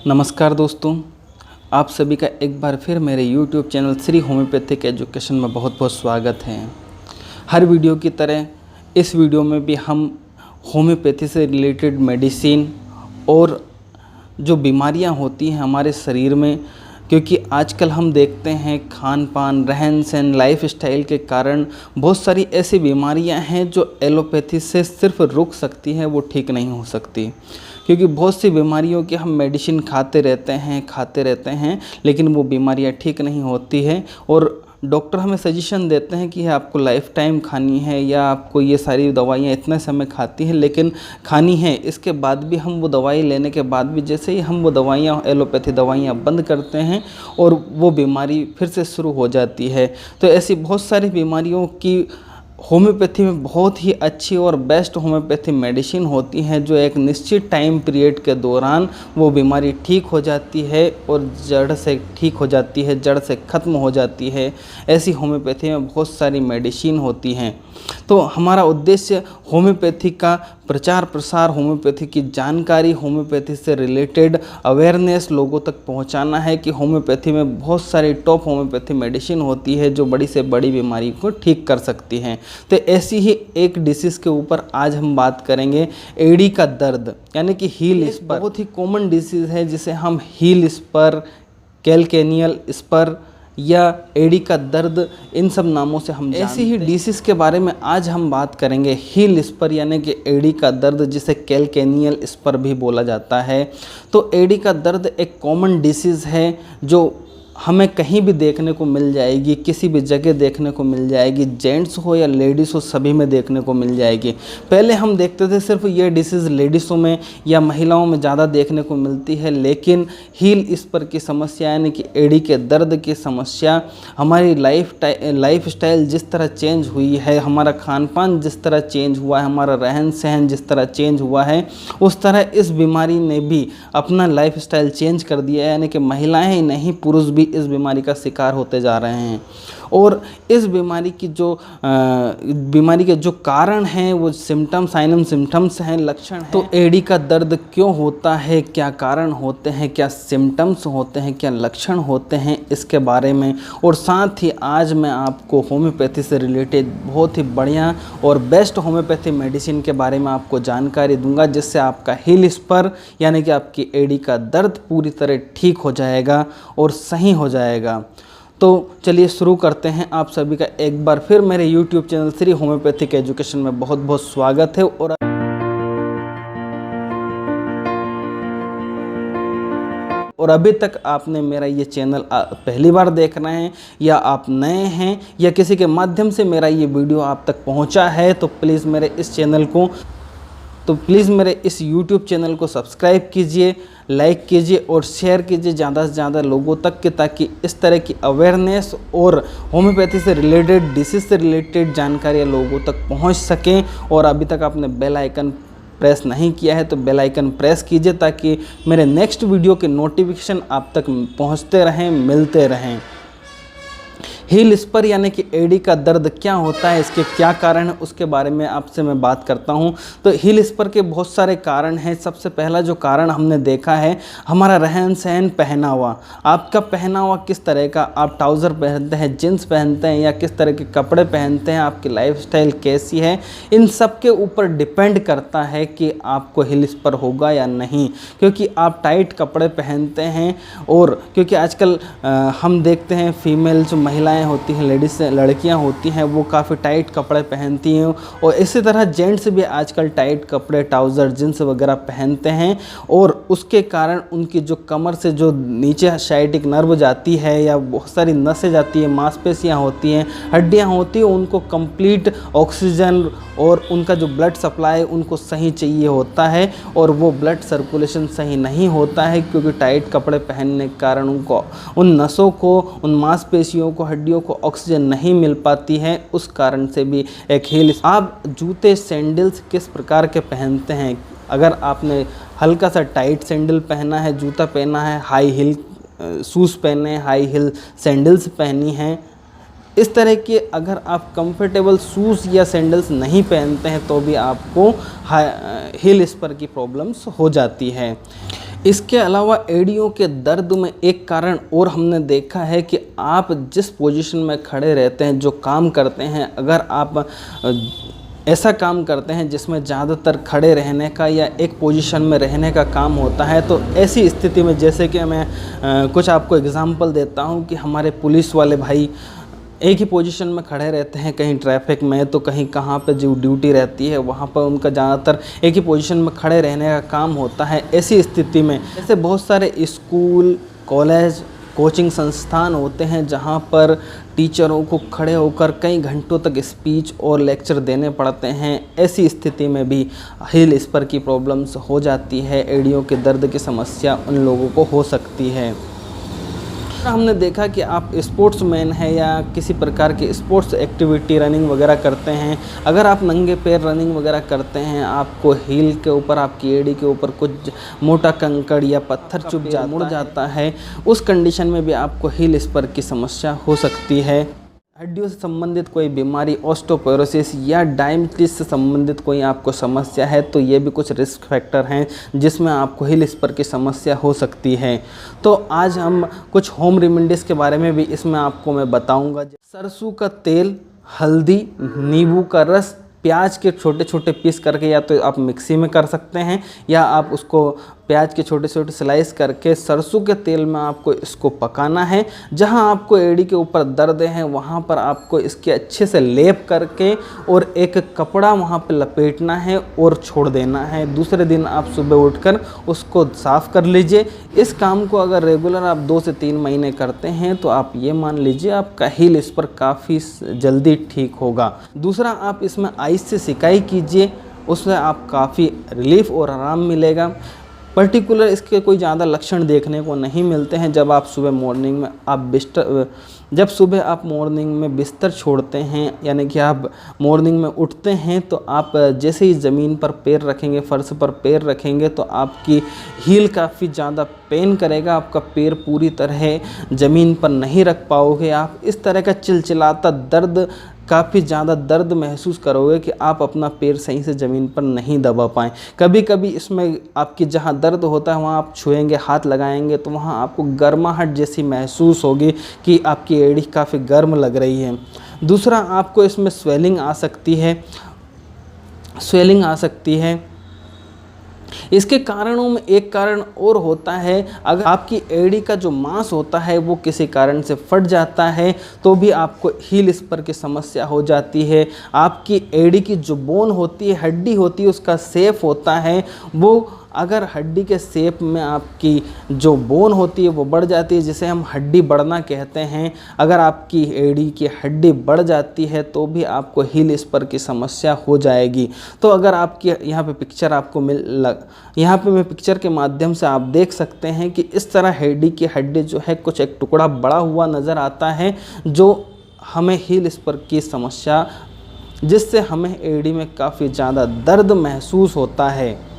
नमस्कार दोस्तों, आप सभी का एक बार फिर मेरे YouTube channel Shri homeopathic education में बहुत बहुत स्वागत है। हर वीडियो की तरह इस वीडियो में भी हम होम्योपैथी से रिलेटेड मेडिसिन और जो बीमारियां होती हैं हमारे शरीर में, क्योंकि आजकल हम देखते हैं खान पान, रहन सहन, लाइफ स्टाइल के कारण बहुत सारी ऐसी बीमारियां हैं जो एलोपैथी से सिर्फ रुक सकती हैं, वो ठीक नहीं हो सकती। क्योंकि बहुत सी बीमारियों की हम मेडिसिन खाते रहते हैं लेकिन वो बीमारियां ठीक नहीं होती है और डॉक्टर हमें सजेशन देते हैं कि आपको लाइफ टाइम खानी है या आपको ये सारी दवाइयाँ इतने समय खाती हैं लेकिन खानी है। इसके बाद भी हम वो दवाई लेने के बाद भी जैसे ही हम वो दवाइयाँ, एलोपैथी दवाइयाँ बंद करते हैं और वो बीमारी फिर से शुरू हो जाती है। तो ऐसी बहुत सारी बीमारियों की होम्योपैथी में बहुत ही अच्छी और बेस्ट होम्योपैथी मेडिसिन होती हैं जो एक निश्चित टाइम पीरियड के दौरान वो बीमारी ठीक हो जाती है और जड़ से ठीक हो जाती है, जड़ से ख़त्म हो जाती है। ऐसी होम्योपैथी में बहुत सारी मेडिसिन होती हैं। तो हमारा उद्देश्य होम्योपैथी का प्रचार प्रसार, होम्योपैथी की जानकारी, होम्योपैथी से रिलेटेड अवेयरनेस लोगों तक पहुंचाना है कि होम्योपैथी में बहुत सारी टॉप होम्योपैथी मेडिसिन होती है जो बड़ी से बड़ी बीमारी को ठीक कर सकती हैं। तो ऐसी ही एक डिसीज़ के ऊपर आज हम बात करेंगे, एड़ी का दर्द यानी कि हील स्पर। बहुत ही कॉमन डिसीज़ है जिसे हम हील स्पर, कैलकेनियल स्पर या एड़ी का दर्द, इन सब नामों से हम ऐसी ही डिसीज़ के बारे में आज हम बात करेंगे। हील स्पर यानी कि एड़ी का दर्द, जिसे कैलकेनियल स्पर भी बोला जाता है। तो एड़ी का दर्द एक कॉमन डिसीज़ है जो हमें कहीं भी देखने को मिल जाएगी, किसी भी जगह देखने को मिल जाएगी, जेंट्स हो या लेडीज़ हो सभी में देखने को मिल जाएगी। पहले हम देखते थे सिर्फ ये डिसीज़ लेडीज़ों में या महिलाओं में ज़्यादा देखने को मिलती है, लेकिन हील स्पर की समस्या यानी कि एड़ी के दर्द की समस्या हमारी लाइफ स्टाइल जिस तरह चेंज हुई है, हमारा खान पान जिस तरह चेंज हुआ है, हमारा रहन सहन जिस तरह चेंज हुआ है, उस तरह इस बीमारी ने भी अपना लाइफ स्टाइल चेंज कर दिया है। यानी कि महिलाएँ ही नहीं, पुरुष भी इस बीमारी का शिकार होते जा रहे हैं। और इस बीमारी के जो कारण हैं वो सिम्टम्स हैं, लक्षण हैं। तो एड़ी का दर्द क्यों होता है, क्या कारण होते हैं, क्या सिम्टम्स होते हैं, क्या लक्षण होते हैं, इसके बारे में और साथ ही आज मैं आपको होम्योपैथी से रिलेटेड बहुत ही बढ़िया और बेस्ट होम्योपैथी मेडिसिन के बारे में आपको जानकारी दूंगा, जिससे आपका हील स्पर यानी कि आपकी एड़ी का दर्द पूरी तरह ठीक हो जाएगा और सही हो जाएगा। तो चलिए शुरू करते हैं। आप सभी का एक बार फिर मेरे YouTube channel Shri homeopathic education में बहुत बहुत स्वागत है। और अभी तक आपने मेरा ये चैनल पहली बार देख रहे हैं या आप नए हैं या किसी के माध्यम से मेरा ये वीडियो आप तक पहुंचा है तो प्लीज़ मेरे इस YouTube चैनल को सब्सक्राइब कीजिए, लाइक कीजिए और शेयर कीजिए ज़्यादा से ज़्यादा लोगों तक के, ताकि इस तरह की अवेयरनेस और होम्योपैथी से रिलेटेड, डिसीज़ से रिलेटेड जानकारियाँ लोगों तक पहुंच सकें। और अभी तक आपने बेल आइकन प्रेस नहीं किया है तो बेल आइकन प्रेस कीजिए ताकि मेरे नेक्स्ट वीडियो के नोटिफिकेशन आप तक पहुँचते रहें, मिलते रहें। हील स्पर यानी कि एड़ी का दर्द क्या होता है, इसके क्या कारण है, उसके बारे में आपसे मैं बात करता हूं। तो हील स्पर के बहुत सारे कारण हैं। सबसे पहला जो कारण हमने देखा है, हमारा रहन सहन, पहनावा। आपका पहनावा किस तरह का, आप ट्राउज़र पहनते हैं, जींस पहनते हैं या किस तरह के कपड़े पहनते हैं, आपकी लाइफस्टाइल कैसी है, इन सब के ऊपर डिपेंड करता है कि आपको हील स्पर होगा या नहीं। क्योंकि आप टाइट कपड़े पहनते हैं और क्योंकि आजकल हम देखते हैं फीमेल जो महिलाएँ होती हैं, लेडीज़ लड़कियां होती हैं, वो काफ़ी टाइट कपड़े पहनती हैं और इसी तरह जेंट्स भी आजकल टाइट कपड़े, ट्राउज़र, जींस वगैरह पहनते हैं। और उसके कारण उनकी जो कमर से जो नीचे साइटिक नर्व जाती है या बहुत सारी नसें जाती हैं, मांसपेशियां होती हैं, हड्डियां होती हैं, उनको कंप्लीट ऑक्सीजन और उनका जो ब्लड सप्लाई उनको सही चाहिए होता है और वो ब्लड सर्कुलेशन सही नहीं होता है, क्योंकि टाइट कपड़े पहनने के कारण उनको, उन नसों को, उन मांसपेशियों को, हड्डियों को ऑक्सीजन नहीं मिल पाती है। उस कारण से भी एक हील। आप जूते, सैंडल्स किस प्रकार के पहनते हैं? अगर आपने हल्का सा टाइट सैंडल पहना है, जूता पहना है, हाई हील शूज़ पहने, हाई हील सैंडल्स पहनी हैं, इस तरह के अगर आप कंफर्टेबल शूज़ या सैंडल्स नहीं पहनते हैं तो भी आपको हील स्पर की प्रॉब्लम्स हो जाती है। इसके अलावा एड़ियों के दर्द में एक कारण और हमने देखा है कि आप जिस पोजीशन में खड़े रहते हैं, जो काम करते हैं, अगर आप ऐसा काम करते हैं जिसमें ज़्यादातर खड़े रहने का या एक पोजीशन में रहने का काम होता है, तो ऐसी स्थिति में, जैसे कि मैं कुछ आपको एग्जांपल देता हूं कि हमारे पुलिस वाले भाई एक ही पोजीशन में खड़े रहते हैं, कहीं ट्रैफिक में तो कहीं कहाँ पे जो ड्यूटी रहती है वहाँ पर उनका ज़्यादातर एक ही पोजीशन में खड़े रहने का काम होता है। ऐसी स्थिति में ऐसे बहुत सारे स्कूल, कॉलेज, कोचिंग संस्थान होते हैं जहाँ पर टीचरों को खड़े होकर कई घंटों तक स्पीच और लेक्चर देने पड़ते हैं। ऐसी स्थिति में भी हिल स्पर की प्रॉब्लम्स हो जाती है, एड़ियों के दर्द की समस्या उन लोगों को हो सकती है। हमने देखा कि आप स्पोर्ट्समैन हैं या किसी प्रकार की स्पोर्ट्स एक्टिविटी रनिंग वगैरह करते हैं, अगर आप नंगे पैर रनिंग वगैरह करते हैं, आपको हील के ऊपर, आपकी एड़ी के ऊपर कुछ मोटा कंकड़ या पत्थर मुड़ जाता है, उस कंडीशन में भी आपको हील स्पर की समस्या हो सकती है। हड्डियों से संबंधित कोई बीमारी, ऑस्टियोपोरोसिस या डायबिटीज से संबंधित कोई आपको समस्या है, तो ये भी कुछ रिस्क फैक्टर हैं जिसमें आपको हिल स्पर की समस्या हो सकती है। तो आज हम कुछ होम रेमेडीज़ के बारे में भी इसमें आपको मैं बताऊंगा। सरसों का तेल, हल्दी, नींबू का रस, प्याज के छोटे छोटे पीस करके या तो आप मिक्सी में कर सकते हैं या आप उसको प्याज के छोटे छोटे स्लाइस करके सरसों के तेल में आपको इसको पकाना है। जहां आपको एड़ी के ऊपर दर्द है वहां पर आपको इसके अच्छे से लेप करके और एक कपड़ा वहां पर लपेटना है और छोड़ देना है। दूसरे दिन आप सुबह उठकर उसको साफ़ कर लीजिए। इस काम को अगर रेगुलर आप 2 से 3 महीने करते हैं तो आप ये मान लीजिए आपका हील स्पर काफ़ी जल्दी ठीक होगा। दूसरा, आप इसमें आइस से सिकाई कीजिए, उससे आप काफ़ी रिलीफ और आराम मिलेगा। पर्टिकुलर इसके कोई ज़्यादा लक्षण देखने को नहीं मिलते हैं। जब सुबह आप मॉर्निंग में बिस्तर छोड़ते हैं, यानी कि आप मॉर्निंग में उठते हैं, तो आप जैसे ही ज़मीन पर पैर रखेंगे, फर्श पर पैर रखेंगे, तो आपकी हील काफ़ी ज़्यादा पेन करेगा, आपका पैर पूरी तरह ज़मीन पर नहीं रख पाओगे। आप इस तरह का चिलचिलाता दर्द, काफ़ी ज़्यादा दर्द महसूस करोगे कि आप अपना पैर सही से ज़मीन पर नहीं दबा पाएँ। कभी कभी इसमें आपकी जहाँ दर्द होता है वहाँ आप छुएंगे, हाथ लगाएंगे, तो वहाँ आपको गर्माहट जैसी महसूस होगी कि आपकी एड़ी काफ़ी गर्म लग रही है। दूसरा, आपको इसमें स्वेलिंग आ सकती है। इसके कारणों में एक कारण और होता है, अगर आपकी एड़ी का जो मांस होता है वो किसी कारण से फट जाता है तो भी आपको हील स्पर की समस्या हो जाती है। आपकी एड़ी की जो बोन होती है, हड्डी होती है, उसका शेप होता है, वो अगर हड्डी के शेप में आपकी जो बोन होती है वो बढ़ जाती है, जिसे हम हड्डी बढ़ना कहते हैं, अगर आपकी एड़ी की हड्डी बढ़ जाती है तो भी आपको हील स्पर की समस्या हो जाएगी। तो अगर आपकी यहाँ पे पिक्चर आपको यहाँ पे मैं पिक्चर के माध्यम से आप देख सकते हैं कि इस तरह एड़ी की हड्डी जो है कुछ एक टुकड़ा बड़ा हुआ नज़र आता है, जो हमें हील स्पर की समस्या, जिससे हमें एड़ी में काफ़ी ज़्यादा दर्द महसूस होता है।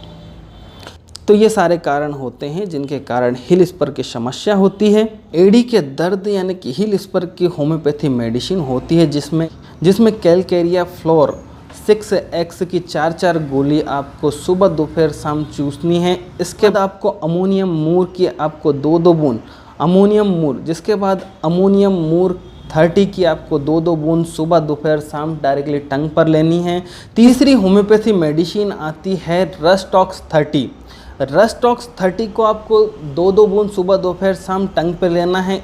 तो ये सारे कारण होते हैं जिनके कारण हिल स्पर की समस्या होती है। एड़ी के दर्द यानी कि हिल स्पर की होम्योपैथी मेडिसिन होती है जिसमें कैलकेरिया फ्लोर 6x की 4 गोली आपको सुबह, दोपहर, शाम चूसनी है। इसके बाद आपको अमोनियम मूर की आपको 2 बूंद अमोनियम मूर, जिसके बाद अमोनियम मूर 30 की आपको 2 बूंद सुबह, दोपहर, शाम डायरेक्टली टंग पर लेनी है। तीसरी होम्योपैथी मेडिसिन आती है रस्टॉक्स 30। रस्टॉक्स 30 को आपको 2 बूंद सुबह, दोपहर, शाम टंग पर लेना है।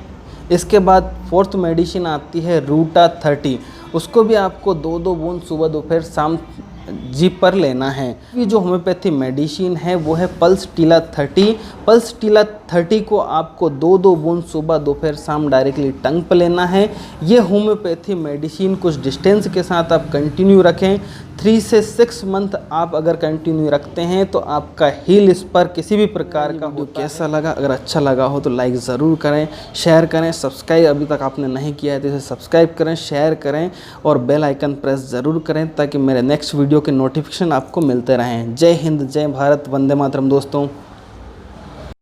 इसके बाद फोर्थ मेडिसिन आती है रूटा 30, उसको भी आपको 2 बूंद सुबह, दोपहर, शाम जीप पर लेना है। ये जो होम्योपैथी मेडिसिन है वो है पल्स टीला 30। पल्स टीला 30 को आपको 2 बूंद सुबह, दोपहर, शाम डायरेक्टली टंग पर लेना है। ये होम्योपैथी मेडिसिन कुछ डिस्टेंस के साथ आप कंटिन्यू रखें। 3 से 6 मंथ आप अगर कंटिन्यू रखते हैं तो आपका हील स्पर किसी भी प्रकार का हो। कैसा लगा? अगर अच्छा लगा हो तो लाइक ज़रूर करें, शेयर करें, सब्सक्राइब अभी तक आपने नहीं किया है तो इसे सब्सक्राइब करें, शेयर करें और बेल आइकन प्रेस ज़रूर करें ताकि मेरे नेक्स्ट वीडियो के नोटिफिकेशन आपको मिलते रहें। जय हिंद, जय भारत, वंदे मातरम दोस्तों।